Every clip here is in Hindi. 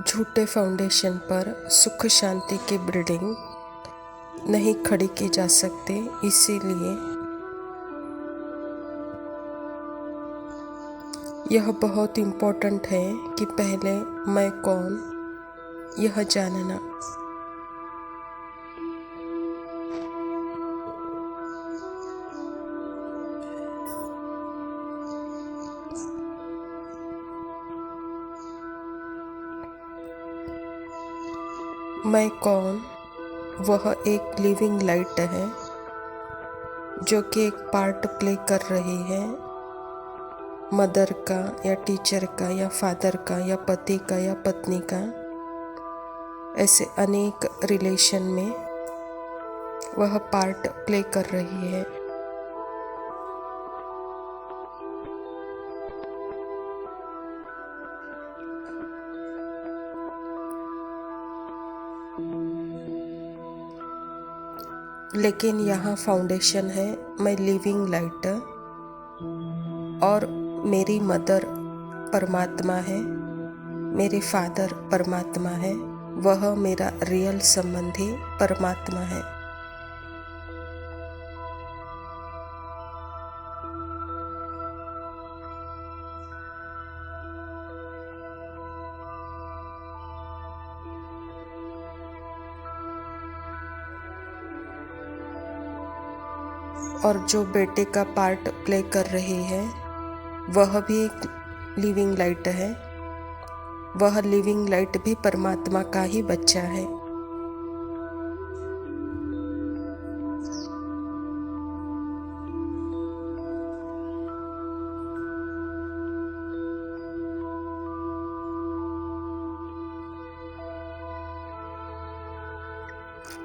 झूठे फाउंडेशन पर सुख शांति की बिल्डिंग नहीं खड़ी की जा सकती। इसीलिए यह बहुत इम्पोर्टेंट है कि पहले मैं कौन यह जानना। मैं कौन, वह एक लिविंग लाइट है जो कि एक पार्ट प्ले कर रही है मदर का या टीचर का या फादर का या पति का या पत्नी का, ऐसे अनेक रिलेशन में वह पार्ट प्ले कर रही है। लेकिन यहाँ फाउंडेशन है मैं लिविंग लाइट, और मेरी मदर परमात्मा है, मेरे फादर परमात्मा है, वह मेरा रियल संबंधी परमात्मा है। और जो बेटे का पार्ट प्ले कर रही है वह भी एक लिविंग लाइट है। वह लिविंग लाइट भी परमात्मा का ही बच्चा है।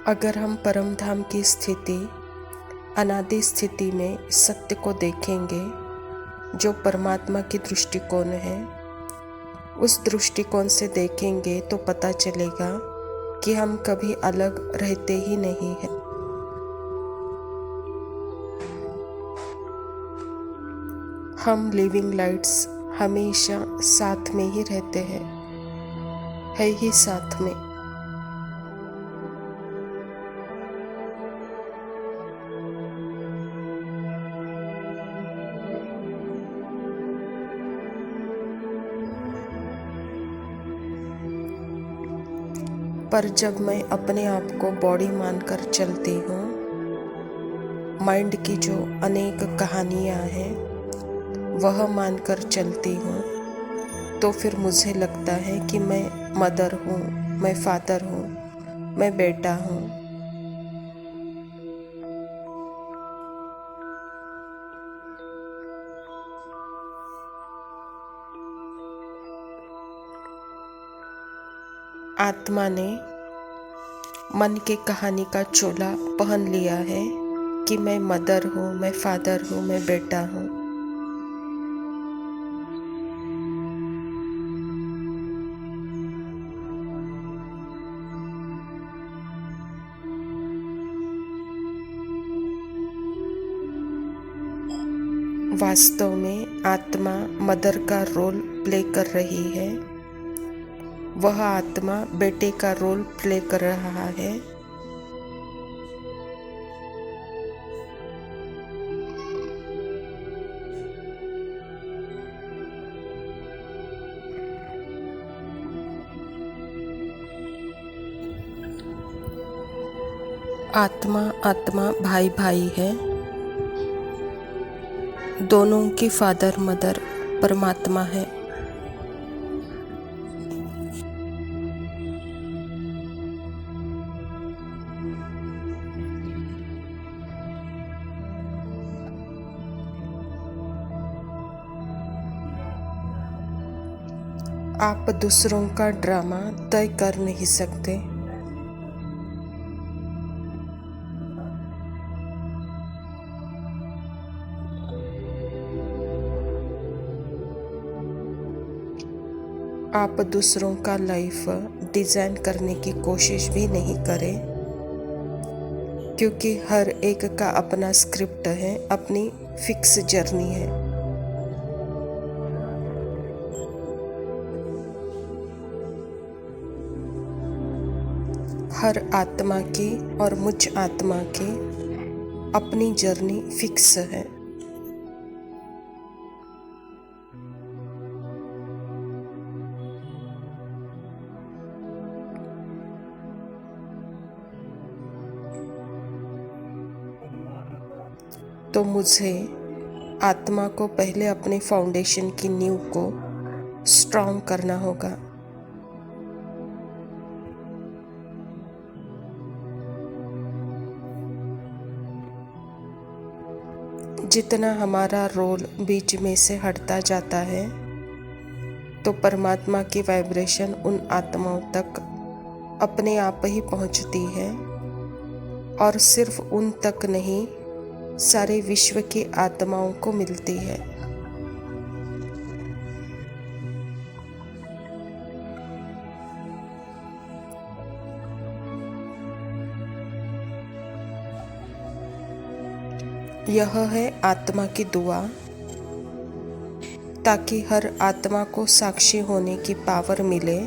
अगर हम परम धाम की स्थिति, अनादि स्थिति में सत्य को देखेंगे, जो परमात्मा की दृष्टिकोण है, उस दृष्टिकोण से देखेंगे तो पता चलेगा कि हम कभी अलग रहते ही नहीं हैं। हम लिविंग लाइट्स हमेशा साथ में ही रहते हैं, है ही साथ में। पर जब मैं अपने आप को बॉडी मानकर चलती हूँ, माइंड की जो अनेक कहानियाँ हैं वह मानकर चलती हूँ, तो फिर मुझे लगता है कि मैं मदर हूँ, मैं फादर हूँ, मैं बेटा हूँ। आत्मा ने मन के कहानी का चोला पहन लिया है कि मैं मदर हूँ, मैं फादर हूँ, मैं बेटा हूँ। वास्तव में आत्मा मदर का रोल प्ले कर रही है, वह आत्मा बेटे का रोल प्ले कर रहा है। आत्मा आत्मा भाई भाई है, दोनों की फादर मदर परमात्मा है। आप दूसरों का ड्रामा तय कर नहीं सकते। आप दूसरों का लाइफ डिज़ाइन करने की कोशिश भी नहीं करें, क्योंकि हर एक का अपना स्क्रिप्ट है, अपनी फिक्स जर्नी है। हर आत्मा की और मुझ आत्मा की अपनी जर्नी फिक्स है। तो मुझे आत्मा को पहले अपने फाउंडेशन की नींव को स्ट्रॉन्ग करना होगा। जितना हमारा रोल बीच में से हटता जाता है तो परमात्मा की वाइब्रेशन उन आत्माओं तक अपने आप ही पहुंचती है, और सिर्फ उन तक नहीं, सारे विश्व की आत्माओं को मिलती है। यह है आत्मा की दुआ, ताकि हर आत्मा को साक्षी होने की पावर मिले,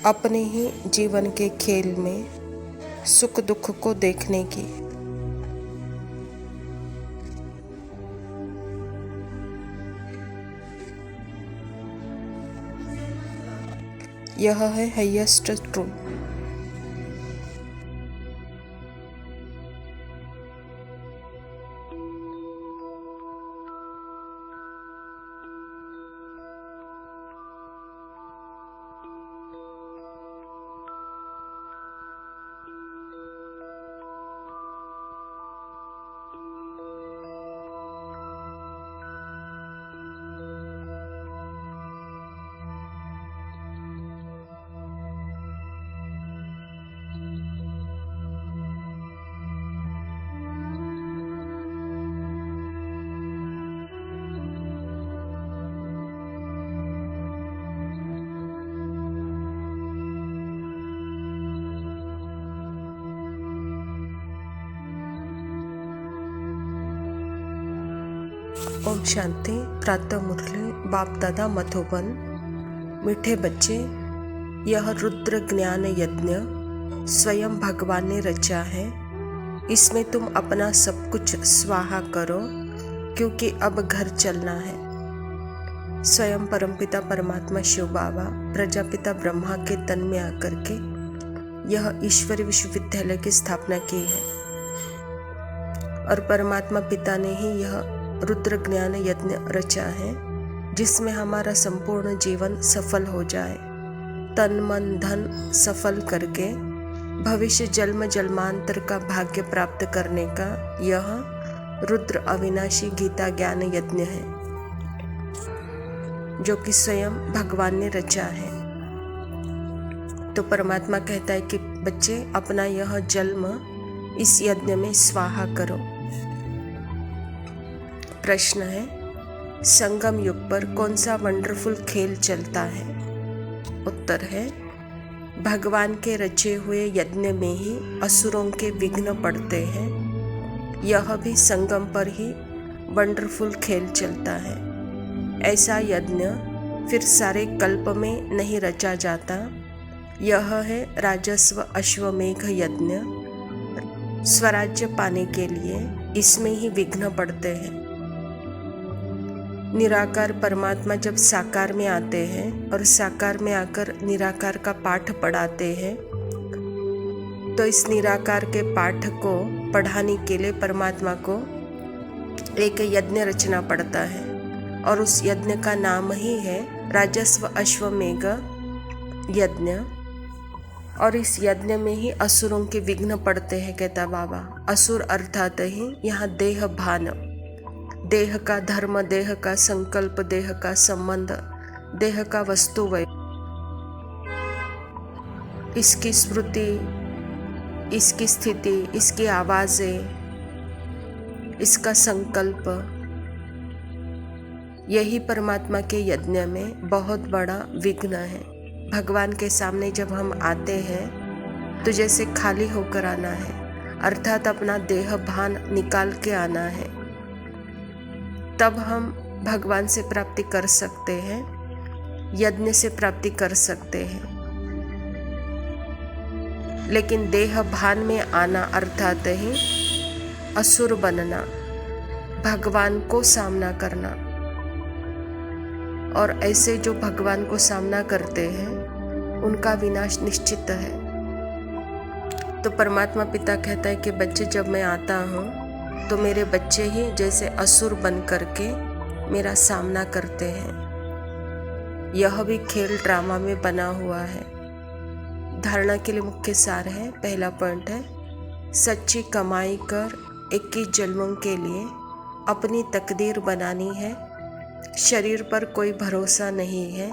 अपने ही जीवन के खेल में सुख दुख को देखने की। यह है हाईएस्ट ट्रूथ। ओम शांति। प्रातः मुरली। बाप दादा मधुबन। मीठे बच्चे, यह रुद्र ज्ञान यज्ञ स्वयं भगवान ने रचा है। इसमें तुम अपना सब कुछ स्वाहा करो, क्योंकि अब घर चलना है। स्वयं परमपिता परमात्मा शिव बाबा प्रजापिता ब्रह्मा के तन में आकर के यह ईश्वरीय विश्वविद्यालय की स्थापना की है, और परमात्मा पिता ने ही यह रुद्र ज्ञान यज्ञ रचा है, जिसमें हमारा संपूर्ण जीवन सफल हो जाए। तन मन धन सफल करके भविष्य जन्म जन्मांतर का भाग्य प्राप्त करने का यह रुद्र अविनाशी गीता ज्ञान यज्ञ है, जो कि स्वयं भगवान ने रचा है। तो परमात्मा कहता है कि बच्चे, अपना यह जन्म इस यज्ञ में स्वाहा करो। प्रश्न है, संगम युग पर कौन सा वंडरफुल खेल चलता है? उत्तर है, भगवान के रचे हुए यज्ञ में ही असुरों के विघ्न पड़ते हैं। यह भी संगम पर ही वंडरफुल खेल चलता है। ऐसा यज्ञ फिर सारे कल्प में नहीं रचा जाता। यह है राजस्व अश्वमेघ यज्ञ। स्वराज्य पाने के लिए इसमें ही विघ्न पड़ते हैं। निराकार परमात्मा जब साकार में आते हैं और साकार में आकर निराकार का पाठ पढ़ाते हैं, तो इस निराकार के पाठ को पढ़ाने के लिए परमात्मा को एक यज्ञ रचना पड़ता है, और उस यज्ञ का नाम ही है राजस्व अश्वमेघ यज्ञ। और इस यज्ञ में ही असुरों के विघ्न पड़ते हैं, कहता बाबा। असुर अर्थात ही यहाँ देह भान, देह का धर्म, देह का संकल्प, देह का संबंध, देह का वस्तु वय, इसकी स्मृति, इसकी स्थिति, इसकी आवाजें, इसका संकल्प, यही परमात्मा के यज्ञ में बहुत बड़ा विघ्न है। भगवान के सामने जब हम आते हैं तो जैसे खाली होकर आना है, अर्थात अपना देह भान निकाल के आना है, तब हम भगवान से प्राप्ति कर सकते हैं, यज्ञ से प्राप्ति कर सकते हैं। लेकिन देह भान में आना अर्थात ही असुर बनना, भगवान को सामना करना। और ऐसे जो भगवान को सामना करते हैं उनका विनाश निश्चित है। तो परमात्मा पिता कहता है कि बच्चे, जब मैं आता हूँ तो मेरे बच्चे ही जैसे असुर बन करके मेरा सामना करते हैं। यह भी खेल ड्रामा में बना हुआ है। धारणा के लिए मुख्य सार है, पहला पॉइंट है, सच्ची कमाई कर 21 जन्मों के लिए अपनी तकदीर बनानी है। शरीर पर कोई भरोसा नहीं है,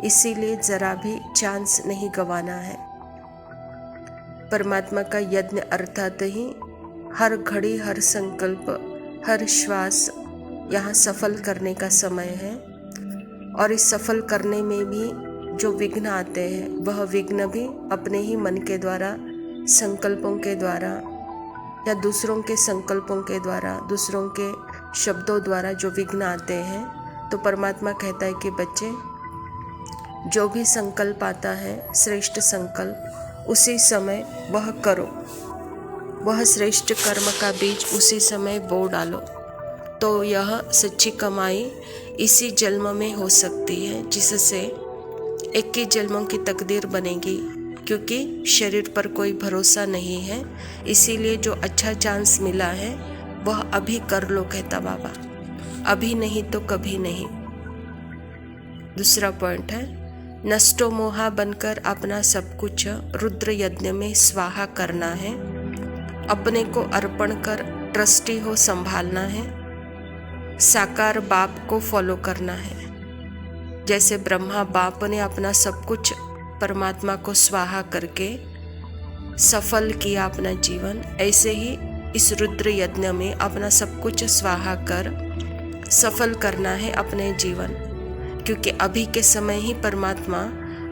इसीलिए जरा भी चांस नहीं गंवाना है। परमात्मा का यज्ञ अर्थात ही हर घड़ी, हर संकल्प, हर श्वास यहाँ सफल करने का समय है। और इस सफल करने में भी जो विघ्न आते हैं वह विघ्न भी अपने ही मन के द्वारा, संकल्पों के द्वारा या दूसरों के संकल्पों के द्वारा, दूसरों के शब्दों द्वारा जो विघ्न आते हैं। तो परमात्मा कहता है कि बच्चे, जो भी संकल्प आता है, श्रेष्ठ संकल्प, उसी समय वह करो, वह श्रेष्ठ कर्म का बीज उसी समय बो डालो। तो यह सच्ची कमाई इसी जन्म में हो सकती है, जिससे 21 जन्मों की तकदीर बनेगी। क्योंकि शरीर पर कोई भरोसा नहीं है, इसीलिए जो अच्छा चांस मिला है वह अभी कर लो, कहता बाबा, अभी नहीं तो कभी नहीं। दूसरा पॉइंट है, नष्टो मोहा बनकर अपना सब कुछ रुद्र यज्ञ में स्वाहा करना है। अपने को अर्पण कर ट्रस्टी हो संभालना है। साकार बाप को फॉलो करना है। जैसे ब्रह्मा बाप ने अपना सब कुछ परमात्मा को स्वाहा करके सफल किया अपना जीवन, ऐसे ही इस रुद्र यज्ञ में अपना सब कुछ स्वाहा कर सफल करना है अपने जीवन। क्योंकि अभी के समय ही परमात्मा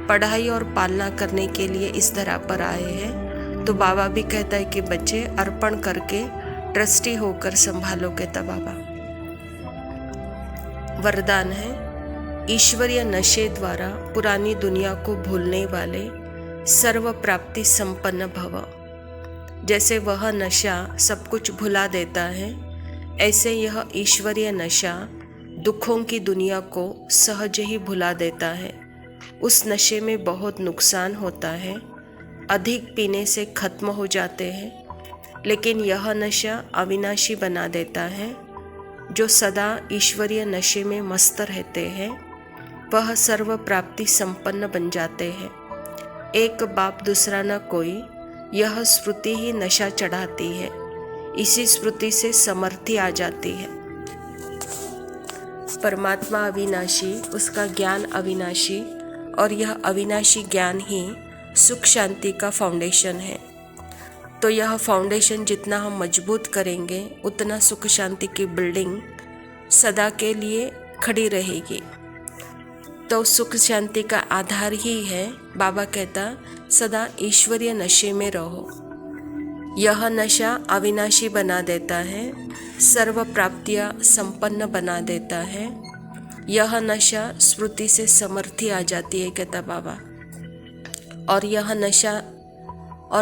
पढ़ाई और पालना करने के लिए इस धरा पर आए हैं। तो बाबा भी कहता है कि बच्चे, अर्पण करके ट्रस्टी होकर संभालो, कहता बाबा। वरदान है, ईश्वरीय नशे द्वारा पुरानी दुनिया को भूलने वाले सर्व प्राप्ति संपन्न भव। जैसे वह नशा सब कुछ भुला देता है, ऐसे यह ईश्वरीय नशा दुखों की दुनिया को सहज ही भुला देता है। उस नशे में बहुत नुकसान होता है, अधिक पीने से खत्म हो जाते हैं, लेकिन यह नशा अविनाशी बना देता है। जो सदा ईश्वरीय नशे में मस्त रहते हैं वह सर्व प्राप्ति संपन्न बन जाते हैं। एक बाप दूसरा न कोई, यह स्मृति ही नशा चढ़ाती है। इसी स्मृति से समर्थी आ जाती है। परमात्मा अविनाशी, उसका ज्ञान अविनाशी, और यह अविनाशी ज्ञान ही सुख शांति का फाउंडेशन है। तो यह फाउंडेशन जितना हम मजबूत करेंगे उतना सुख शांति की बिल्डिंग सदा के लिए खड़ी रहेगी। तो सुख शांति का आधार ही है, बाबा कहता, सदा ईश्वरीय नशे में रहो। यह नशा अविनाशी बना देता है, सर्व प्राप्तियां संपन्न बना देता है। यह नशा स्मृति से समर्थी आ जाती है, कहता बाबा। और यह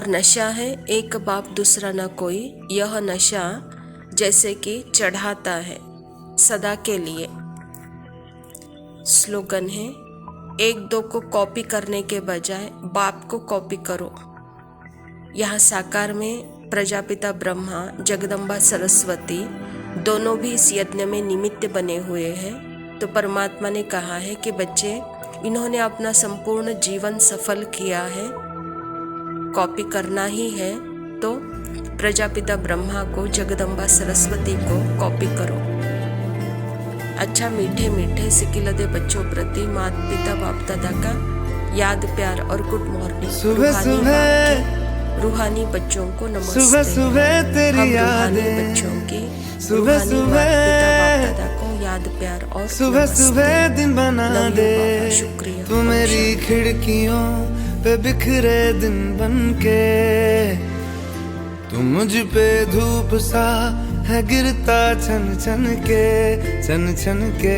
नशा है एक बाप दूसरा न कोई। यह नशा जैसे कि चढ़ाता है सदा के लिए। स्लोगन है, एक दो को कॉपी करने के बजाय बाप को कॉपी करो। यहाँ साकार में प्रजापिता ब्रह्मा, जगदम्बा सरस्वती दोनों भी इस यज्ञ में निमित्त बने हुए हैं। तो परमात्मा ने कहा है कि बच्चे, इन्होंने अपना संपूर्ण जीवन सफल किया है, कॉपी करना ही है। तो प्रजापिता ब्रह्मा को, जगदम्बा सरस्वती को कॉपी करो। अच्छा मीठे मीठे सिकिलदे बच्चों प्रति माता पिता बाप दादा का याद, प्यार और गुड मॉर्निंग। सुबह सुबह रूहानी बच्चों को नमस्ते। सुबह सुबह तेरी यादें, बच्चों की सुबह सुबह दादा को याद, प्यार और सुबह सुबह दिन बना दे। शुक्रिया। तू मेरी खिड़कियों पे बिखरे दिन बनके, तू मुझ पे धूप सा है गिरता छन छन के, छन छन के।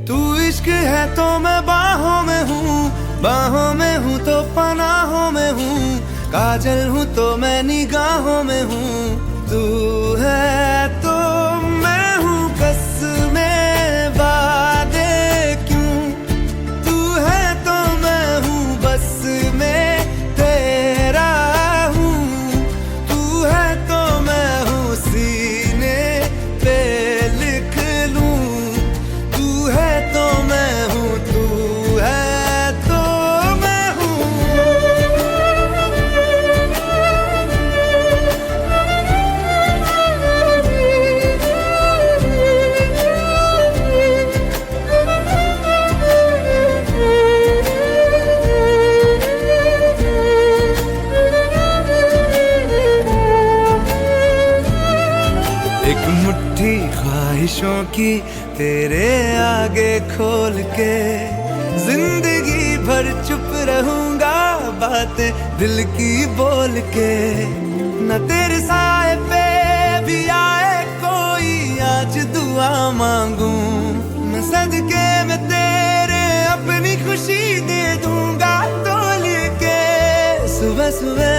तू इश्क है तो मैं बाहों में हूँ, बाहों में हूँ तो पनाहों में हूँ, काजल हूँ तो मैं निगाहों में हूँ। तू है तो मैं हूँ कसमें वादे क्यों, तू है तो मैं हूँ बस में तेरा हूँ, तू है तो मैं हूँ सीने पे लिख लूं, तू है तो मैं हूँ, तू है तो मैं हूँ। एक मुट्ठी ख्वाहिशों की तेरे आगे खोल के, जिंदगी भर चुप रहूंगा बातें दिल की बोल के। न तेरे साए पे भी आए कोई आज दुआ मांगू, मैं सदके में तेरे अपनी खुशी दे दूंगा तोल के। सुबह सुबह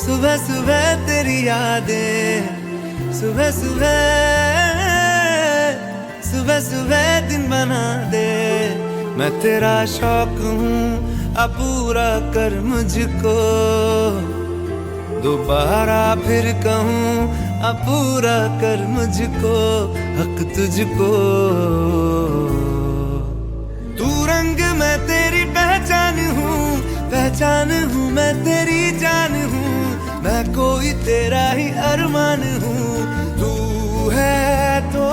सुबह सुबह तेरी यादें, सुबह सुबह सुबह सुबह दिन बना दे। मैं तेरा शौक हूँ अब पूरा कर मुझको, दोबारा फिर कहूँ अब पूरा कर मुझको, हक तुझको। तू रंग मैं तेरी पहचान हूँ, पहचान हूँ मैं तेरी जान हूँ, मैं कोई तेरा ही अरमान हूँ। तू है तो